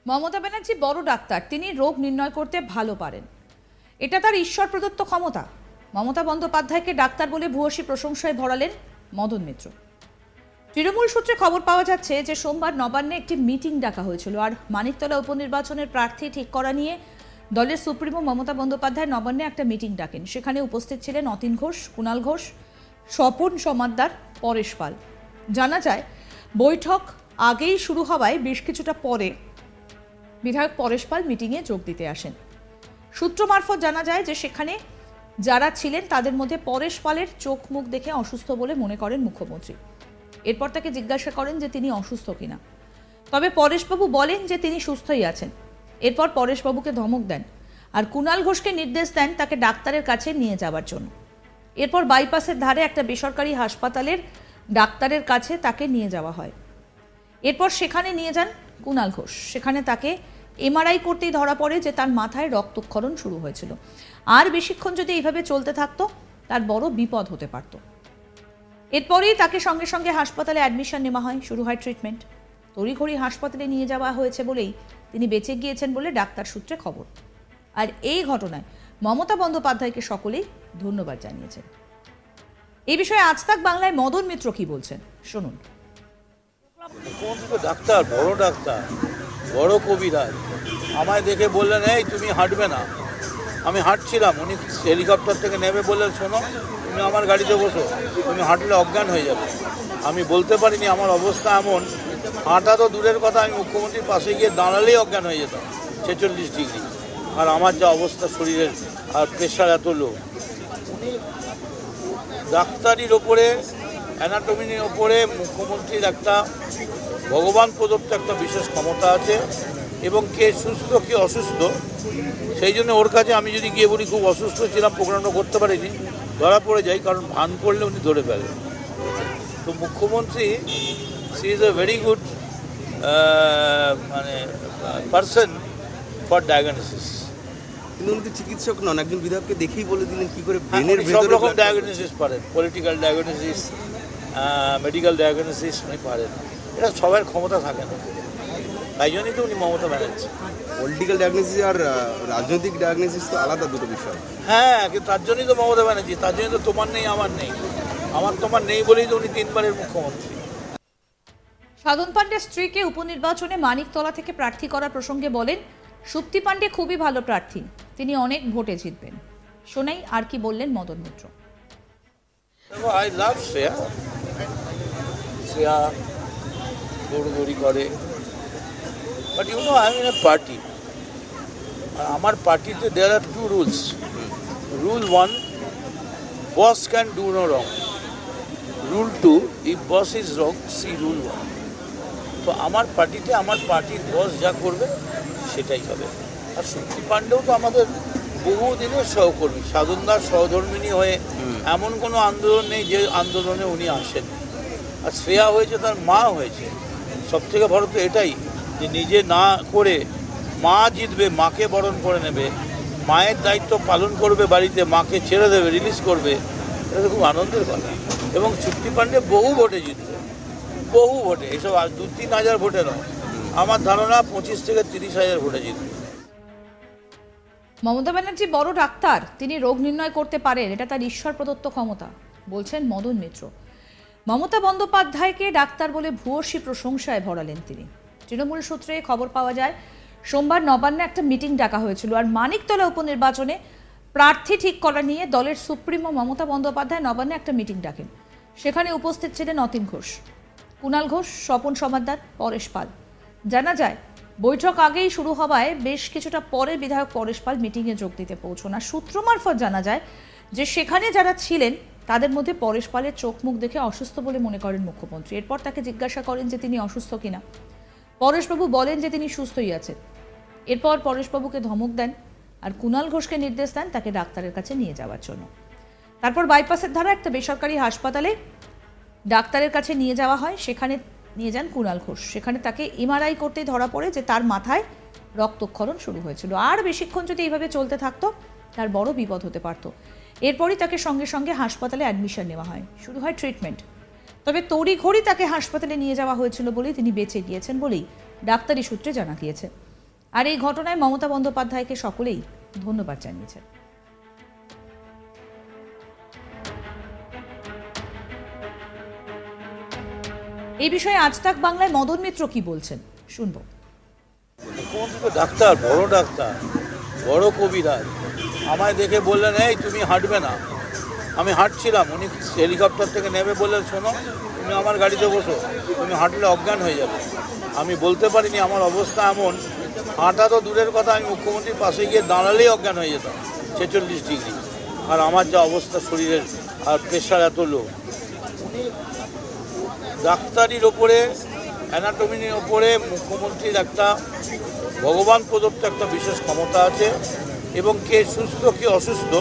মমতা ব্যানার্জি বড় ডাক্তার, তিনি রোগ নির্ণয় করতে ভালো পারেন, এটা তার ঈশ্বর প্রদত্ত ক্ষমতা। মমতা বন্দ্যোপাধ্যায়কে ডাক্তার বলে ভূয়সী প্রশংসায় ভরালেন মদন মিত্র। তৃণমূল সূত্রে খবর পাওয়া যাচ্ছে যে সোমবার নবান্নে একটি মিটিং ডাকা হয়েছিল, আর মানিকতলা উপনির্বাচনের প্রার্থী ঠিক করা নিয়ে দলের সুপ্রিমো মমতা বন্দ্যোপাধ্যায় নবান্নে একটা মিটিং ডাকেন। সেখানে উপস্থিত ছিলেন অতীন ঘোষ, কুণাল ঘোষ, স্বপন সমাদ্দার, পরেশ পাল। জানা যায় বৈঠক আগেই শুরু হওয়ায় বেশ কিছুটা পরে বিধায়ক পরেশ পাল মিটিংয়ে যোগ দিতে আসেন। সূত্র মারফত জানা যায় যে সেখানে যারা ছিলেন তাদের মধ্যে পরেশ পালের চোখ মুখ দেখে অসুস্থ বলে মনে করেন মুখ্যমন্ত্রী। এরপর তাকে জিজ্ঞাসা করেন যে তিনি অসুস্থ কিনা, তবে পরেশবাবু বলেন যে তিনি সুস্থই আছেন। এরপর পরেশবাবুকে ধমক দেন আর কুণাল ঘোষকে নির্দেশ দেন তাকে ডাক্তারের কাছে নিয়ে যাওয়ার জন্য। এরপর বাইপাসের ধারে একটা বেসরকারি হাসপাতালের ডাক্তারের কাছে তাকে নিয়ে যাওয়া হয়। এরপর সেখানে নিয়ে যান কুণাল ঘোষ। সেখানে তাকে এমআরআই করতেই ধরা পড়ে যে তার মাথায় রক্তক্ষরণ শুরু হয়েছিল। আর বেশিক্ষণ যদি এইভাবে চলতে থাকতো তার বড় বিপদ হতে পারত। এরপরেই তাকে সঙ্গে সঙ্গে হাসপাতালে অ্যাডমিশন নেওয়া হয়, শুরু হয় ট্রিটমেন্ট। তড়িঘড়ি হাসপাতালে নিয়ে যাওয়া হয়েছে বলেই তিনি বেঁচে গিয়েছেন বলে ডাক্তার সূত্রে খবর। আর এই ঘটনায় মমতা বন্দ্যোপাধ্যায়কে সকলেই ধন্যবাদ জানিয়েছেন। এই বিষয়ে আজ তাক বাংলায় মদন মিত্র কি বলছেন শুনুন। ডাক্তার, বড় ডাক্তার, বড় কবিরাজ আমায় দেখে বললেন, এই তুমি হাঁটবে না। আমি হাঁটছিলাম, উনি হেলিকপ্টার থেকে নেমে বললেন, শোনো তুমি আমার গাড়িতে বসো, তুমি হাঁটলে অজ্ঞান হয়ে যাবে। আমি বলতে পারিনি আমার অবস্থা এমন, হাঁটা তো দূরের কথা, আমি মুখ্যমন্ত্রীর পাশে গিয়ে দাঁড়ালেই অজ্ঞান হয়ে যেতাম 46 ডিগ্রি। আর আমার যা অবস্থা শরীরের, আর প্রেশার এত লো। উনি ডাক্তারির ওপরে, অ্যানাটমির ওপরে মুখ্যমন্ত্রীর একটা ভগবান প্রদত্ত একটা বিশেষ ক্ষমতা আছে, এবং কে সুস্থ কে অসুস্থ সেই জন্য ওর কাছে আমি যদি গিয়ে বলি খুব অসুস্থ ছিলাম, প্রোগ্রামটা করতে পারিনি, ধরা পড়ে যাই, কারণ ভান করলে উনি ধরে ফেলেন। তো মুখ্যমন্ত্রী she is a very good person for diagnosis. কিন্তু উনি তো চিকিৎসক নন, একজন বিধায়ককে দেখেই বলে দিলেন কি করে সব রকম ডায়াগনোসিস পারেন, পলিটিক্যাল ডায়াগনোসিস, মেডিকেল ডায়াগনোসিস উনি পারেন। এটা সবার ক্ষমতা থাকে না, তাই জন্যই তো উনি মমতা ব্যানার্জি। পলিটিক্যাল ডায়াগনোসিস আর রাজনৈতিক ডায়াগনোসিস তো আলাদা দুটো বিষয়। হ্যাঁ, কিন্তু তার জন্যই তো মমতা ব্যানার্জি, তার জন্যই তো তোমার নেই আমার নেই, আমার তোমার নেই বলেই তো উনি 3 বারের মুখ্যমন্ত্রী। সাধন পাণ্ডের স্ত্রীকে উপনির্বাচনে মানিকতলা থেকে প্রার্থী করার প্রসঙ্গে বলেন, সুপ্তি পাণ্ডে খুবই ভালো প্রার্থী, তিনি অনেক ভোটে জিতবেন। শোনাই আর কি বললেন মদন মিত্র। I love Shreya. শ্রেয়া দৌড়দৌড়ি করে, but you know I am in a party. আমার পার্টিতে there are 2 rules. Rule 1, boss can do no wrong. Rule 2, if boss is wrong, see rule 1. তো আমার পার্টিতে আমার পার্টির বস যা করবে সেটাই হবে। আর সুপ্তি পাণ্ডেও তো আমাদের বহুদিনের সহকর্মী, সাধনদার সহধর্মিণী হয়ে এমন কোনো আন্দোলন নেই যে আন্দোলনে উনি আসেন। আর শ্রেয়া হয়েছে তার মা হয়েছে। সবথেকে বড় তো এটাই যে নিজে না করে মা জিতবে, মাকে বরণ করে নেবে, মায়ের দায়িত্ব পালন করবে, বাড়িতে মাকে ছেড়ে দেবে, রিলিজ করবে। এটা তো খুব আনন্দের কথা। এবং সুপ্তি পাণ্ডে বহু ভোটে জিতবে, বহু ভোটে, এসব 2-3 হাজার ভোটে নয়, আমার ধারণা 25 থেকে 30 হাজার ভোটে জিতবে। মমতা ব্যানার্জি বড় ডাক্তার, তিনি রোগ নির্ণয় করতে পারেন, এটা তার ঈশ্বর প্রদত্ত ক্ষমতা, বলছেন মদন মিত্র। মমতা বন্দ্যোপাধ্যায়কে ডাক্তার বলে ভূয়সী প্রশংসায় ভরালেন তিনি। তৃণমূল সূত্রে খবর পাওয়া যায় সোমবার নবান্নে একটা মিটিং ডাকা হয়েছিল, আর মানিকতলা উপনির্বাচনে প্রার্থী ঠিক করা নিয়ে দলের সুপ্রিমো মমতা বন্দ্যোপাধ্যায় নবান্নে একটা মিটিং ডাকেন। সেখানে উপস্থিত ছিলেন অতীন ঘোষ, কুণাল ঘোষ, স্বপন সমাদ্দার, পরেশ পাল। জানা যায় বৈঠক আগেই শুরু হওয়ায় বেশ কিছুটা পরে বিধায়ক পরেশ পাল মিটিংয়ে যোগ দিতে পৌঁছন। আর সূত্র মারফত জানা যায় যে সেখানে যারা ছিলেন তাদের মধ্যে পরেশ পালের চোখ মুখ দেখে অসুস্থ বলে মনে করেন মুখ্যমন্ত্রী। এরপর তাকে জিজ্ঞাসা করেন যে তিনি অসুস্থ কিনা। পরেশবাবু বলেন যে তিনি সুস্থই আছেন। এরপর পরেশবাবুকে ধমক দেন আর কুণাল ঘোষকে নির্দেশ দেন তাকে ডাক্তারের কাছে নিয়ে যাওয়ার জন্য। তারপর বাইপাসের ধারা একটা বেসরকারি হাসপাতালে ডাক্তারের কাছে নিয়ে যাওয়া হয়। সেখানে নিয়ে যান কুণাল ঘোষ। সেখানে তাকে এমআরআই করতেই ধরা পড়ে যে তার মাথায় রক্তক্ষরণ শুরু হয়েছিল। আর বেশিক্ষণ যদি এইভাবে চলতে থাকতো তার বড় বিপদ হতে পারত। এরপরই তাকে সঙ্গে সঙ্গে হাসপাতালে অ্যাডমিশন নেওয়া হয়, শুরু হয় ট্রিটমেন্ট। তবে তড়িঘড়ি তাকে হাসপাতালে নিয়ে যাওয়া হয়েছিল বলেই তিনি বেঁচে গিয়েছেন বলেই ডাক্তারি সূত্রে জানা গিয়েছে। আর এই ঘটনায় মমতা বন্দ্যোপাধ্যায়কে সকলেই ধন্যবাদ জানিয়েছেন। এই বিষয়ে আজ তাক বাংলায় মদন মিত্র কি বলছেন শুনবো। মুখ্যমন্ত্রী তো ডাক্তার, বড় কবিরাজ। আমায় দেখে বললেন, এই তুমি হাঁটবে না। আমি হাঁটছিলাম, উনি হেলিকপ্টার থেকে নেমে বললেন, শোনো তুমি আমার গাড়িতে বসো, তুমি হাঁটলে অজ্ঞান হয়ে যাবে। আমি বলতে পারিনি, আমার অবস্থা এমন, হাঁটা তো দূরের কথা, আমি মুখ্যমন্ত্রীর পাশে গিয়ে দাঁড়ালেই অজ্ঞান হয়ে যেতাম 46 ডিগ্রি। আর আমার যা অবস্থা শরীরের, আর প্রেশার এত লো। উনি ডাক্তারির ওপরে, অ্যানাটমির ওপরে মুখ্যমন্ত্রীর একটা ভগবান প্রদত্ত একটা বিশেষ ক্ষমতা আছে, এবং কে সুস্থ কে অসুস্থ,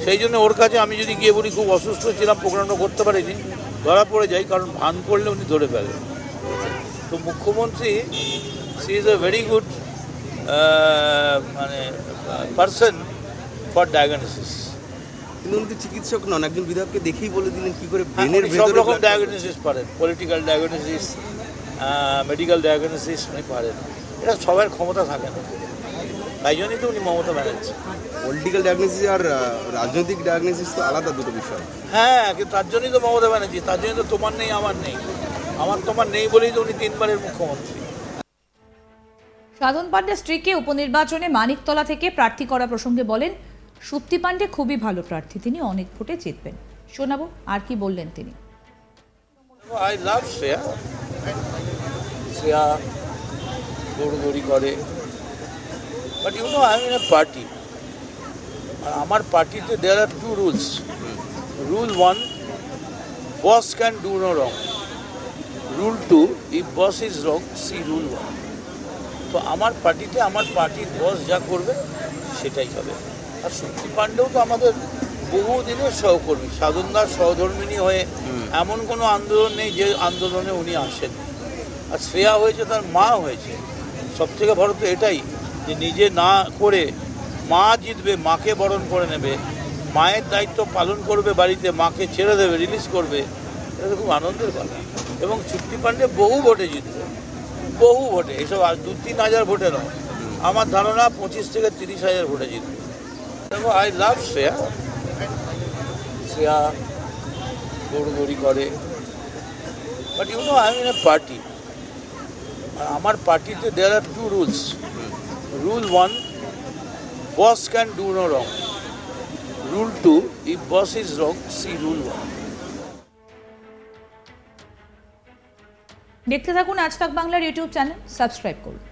সেই জন্য ওর কাছে আমি যদি গিয়ে বলি খুব অসুস্থ ছিলাম, প্রোগ্রামটা করতে পারিনি, ধরা পড়ে যাই, কারণ ভান করলে উনি ধরে ফেলেন। তো মুখ্যমন্ত্রী she is a very good person for diagnosis. কিন্তু উনি তো চিকিৎসক নন, একজন বিধায়ককে দেখেই বলে দিলেন কি করে উনি ব্রেনের সব ভেতরে রকম ডায়াগনোসিস পারেন, পলিটিক্যাল ডায়াগনোসিস, মেডিকেল ডায়াগনোসিস উনি পারেন। এটা সবার ক্ষমতা থাকে না, তাই জন্যই তো উনি মমতা ব্যানার্জি। পলিটিক্যাল ডায়াগনোসিস আর রাজনৈতিক ডায়াগনোসিস তো আলাদা দুটো বিষয়। হ্যাঁ, কিন্তু তার জন্যই তো মমতা ব্যানার্জি, তার জন্যই তো তোমার নেই আমার নেই, আমার তোমার নেই বলেই তো উনি 3 বারের মুখ্যমন্ত্রী। সাধন পাণ্ডের স্ত্রীকে উপনির্বাচনে মানিকতলা থেকে প্রার্থী করা প্রসঙ্গে বলেন, সুপ্তি পাণ্ডে খুবই ভালো প্রার্থী, তিনি অনেক ভোটে জিতবেন। শোনাবো আর কি বললেন তিনি। I love Shreya. শ্রেয়া দৌড়দৌড়ি করে, but you know I am in a party. আর আমার পার্টিতে there are 2 rules. Rule 1, boss can do no wrong. Rule 2, if boss is wrong, see rule 1। তো আমার পার্টিতে আমার পার্টির বস যা করবে সেটাই হবে। আর সুপ্তি পাণ্ডেও তো আমাদের বহুদিনের সহকর্মী, সাধনদার সহধর্মিণী হয়ে এমন কোনো আন্দোলন নেই যে আন্দোলনে উনি আসেন। আর শ্রেয়া হয়েছে তার মা হয়েছে। সব থেকে বড় তো এটাই যে নিজে না করে মা জিতবে, মাকে বরণ করে নেবে, মায়ের দায়িত্ব পালন করবে, বাড়িতে মাকে ছেড়ে দেবে, রিলিজ করবে। এটা তো খুব আনন্দের কথা। এবং সুপ্তি পাণ্ডে বহু ভোটে জিতবে, বহু ভোটে, এসব আর 2-3 হাজার ভোটে নয়। আমার ধারণা 25 থেকে 30 হাজার ভোটে জিতবে। দেখো, আই লাভ শ্রেয়া। শ্রেয়া দৌড়দৌড়ি করে, but you know I am in a party. আর আমার পার্টিতে there are 2 rules. Rule 1, boss can do no wrong. Rule 2, if boss is wrong, see rule 1। দেখতে থাকুন আজ তাক বাংলার ইউটিউব চ্যানেল, সাবস্ক্রাইব করুন।